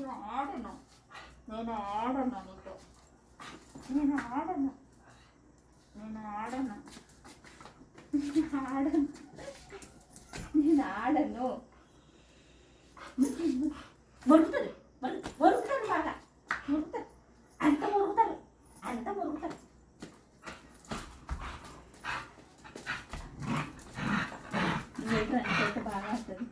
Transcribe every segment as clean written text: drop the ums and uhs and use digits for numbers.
నేను ఆడను నేను ఆడను నీతో నేను ఆడను నేను ఆడను ఆడను నేను ఆడను మురుగుతారు మురుగుతారు బాగా మురుగుతారు అంత మురుగుతారు అంత మురుగుతారు అయితే బాగా వస్తుంది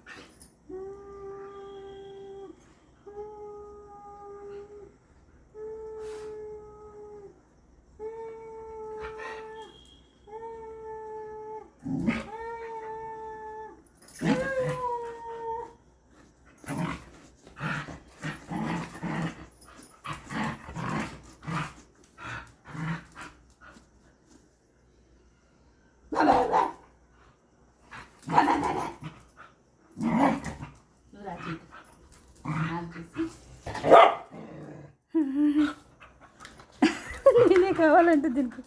నేనే కావాలంటే దీనికి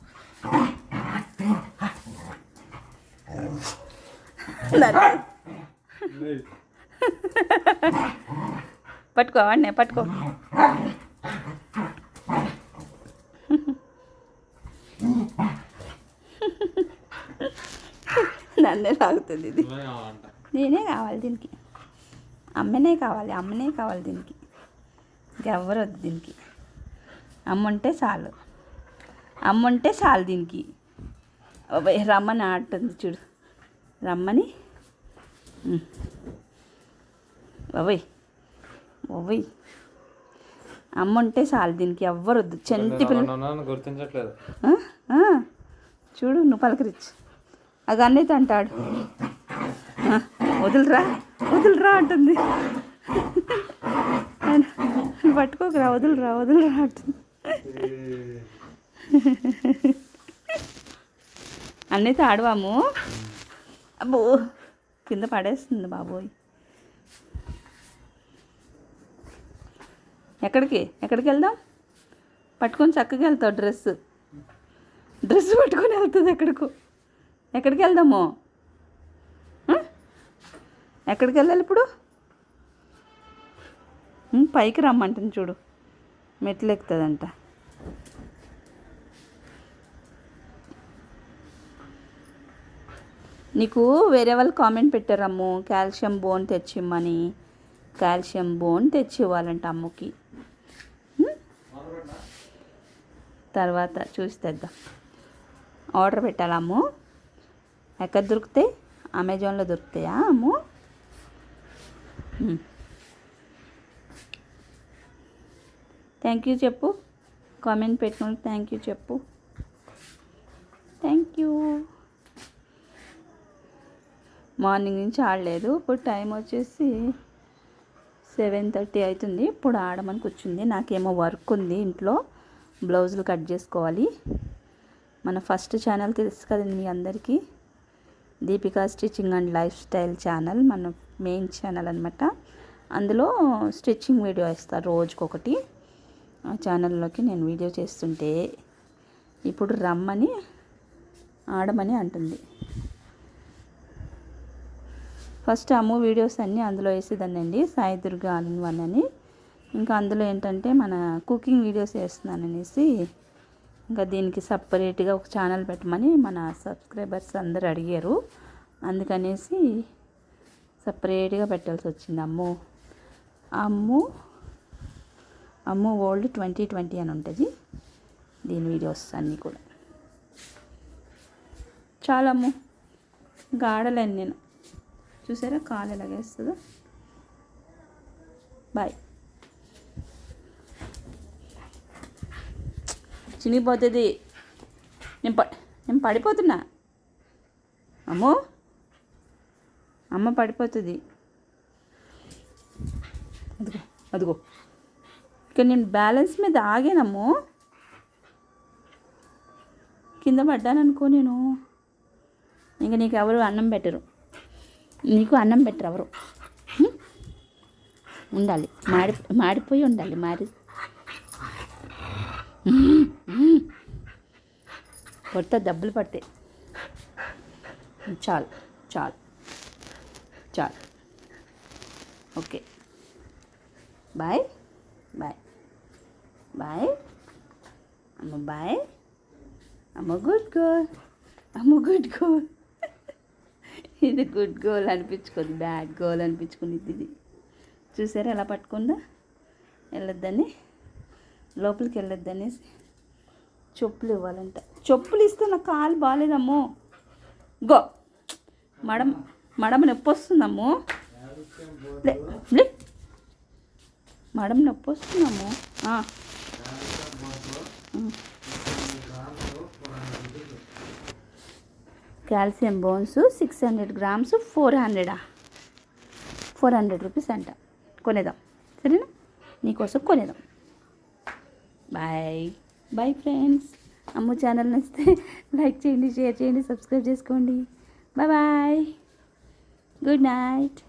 పట్టుకో వాడినే పట్టుకో నన్నే లాగుతుంది ఇది నేనే కావాలి దీనికి అమ్మనే కావాలి దీనికి ఇంకెవ్వరు వద్దు దీనికి అమ్ముంటే చాలు దీనికి రమ్మని ఆడుతుంది చూడు రమ్మని బాబోయ్ అమ్ముంటే చాలు దీనికి ఎవ్వరు వద్దు చెంటి పిల్ల గుర్తించట్లేదు చూడు నువ్వు పలకరిచ్చు అది అన్నైతే అంటాడు వదులురా అంటుంది పట్టుకోకరా వదులురా అంటుంది అన్నైతే ఆడవాము అబ్బో కింద పడేస్తుంది బాబోయ్ ఎక్కడికి వెళ్దాం పట్టుకొని చక్కగా వెళ్తావు డ్రెస్ పట్టుకొని వెళ్తుంది ఎక్కడికి వెళ్దాము ఎక్కడికి వెళ్ళాలి ఇప్పుడు పైకి రమ్మంటుంది చూడు మెట్లు ఎక్కుతుందంట నీకు వేరే వాళ్ళు కామెంట్ పెట్టారమ్ము కాల్షియం బోన్ తెచ్చిమ్మని కాల్షియం బోన్ తెచ్చి ఇవ్వాలంట అమ్ముకి తర్వాత చూసి తెద్దాం ఆర్డర్ పెట్టాలమ్ము ఎక్కడ దొరుకుతాయి అమెజాన్లో దొరుకుతాయా అమ్ము థ్యాంక్ యూ చెప్పు కామెంట్ పెట్టుకుని థ్యాంక్ యూ చెప్పు థ్యాంక్ యూ మార్నింగ్ నుంచి ఆడలేదు ఇప్పుడు టైం వచ్చేసి 7:30 అవుతుంది ఇప్పుడు ఆడమని కూర్చుంది నాకేమో వర్క్ ఉంది ఇంట్లో బ్లౌజులు కట్ చేసుకోవాలి మన ఫస్ట్ ఛానల్ తెలుసు కదండి మీ అందరికీ Deepika stitching and life style channel మన మెయిన్ ఛానల్ అనమాట అందులో స్టిచ్చింగ్ వీడియో ఇస్తాను రోజుకొకటి ఆ ఛానల్లోకి నేను వీడియో చేస్తుంటే ఇప్పుడు రమ్మని ఆడమని అంటుంది ఫస్ట్ అమ్ము వీడియోస్ అన్నీ అందులో వేసేదానండి Sai Durga all in one అని ఇంకా అందులో ఏంటంటే మన కుకింగ్ వీడియోస్ వేస్తున్నాను అనేసి ఇంకా దీనికి సపరేట్గా ఒక ఛానల్ పెట్టమని మన సబ్స్క్రైబర్స్ అందరు అడిగారు అందుకనేసి సపరేట్గా పెట్టాల్సి వచ్చింది అమ్ము వరల్డ్ 2020 అని ఉంటుంది దీని వీడియోస్ అన్నీ కూడా చాలా అమ్ము ఇంకా ఆడలేను నేను చూసారా కాలు ఎలాగేస్తుందో బాయ్ చినిగిపోతుంది నేను పడిపోతున్నా అమ్మ పడిపోతుంది అదిగో ఇక్కడ నేను బ్యాలెన్స్ మీద ఆగానమ్ము కింద పడ్డాననుకో నేను ఇంకా నీకు ఎవరు అన్నం పెట్టరు నీకు అన్నం పెట్టరు ఎవరు ఉండాలి మాడిపోయి ఉండాలి కొత్త దెబ్బలు పడతాయి చాలు ఓకే బాయ్ బాయ్ బాయ్ అమ్మ, బాయ్ అమ్మ. గుడ్ గర్ల్ అమ్మ, గుడ్ గర్ల్. ఇది గుడ్ గర్ల్ అనిపించుకుంది, బ్యాడ్ గర్ల్ అనిపించుకునిద్ది ఇది. చూసారా ఎలా పట్టుకుందా? వెళ్ళొద్దని, లోపలికి వెళ్ళొద్దని చెప్పులు ఇవ్వాలంట. చెప్పులు ఇస్తే నాకు కాలు బాగాలేదమ్మో. గో మడమ నొప్పి వస్తుందమ్మో. మడమ నొప్పి వస్తుందమ్మో. కాల్షియం బోన్స్ 600 grams 400 రూపీస్ అంట. కొనేద్దాం, సరేనా? నీకోసం కొనేద్దాం. Bye bye friends. Ammu channel నచ్చితే లైక్ చేయండి, షేర్ చేయండి, సబ్స్క్రైబ్ చేసుకోండి. Bye bye, good night.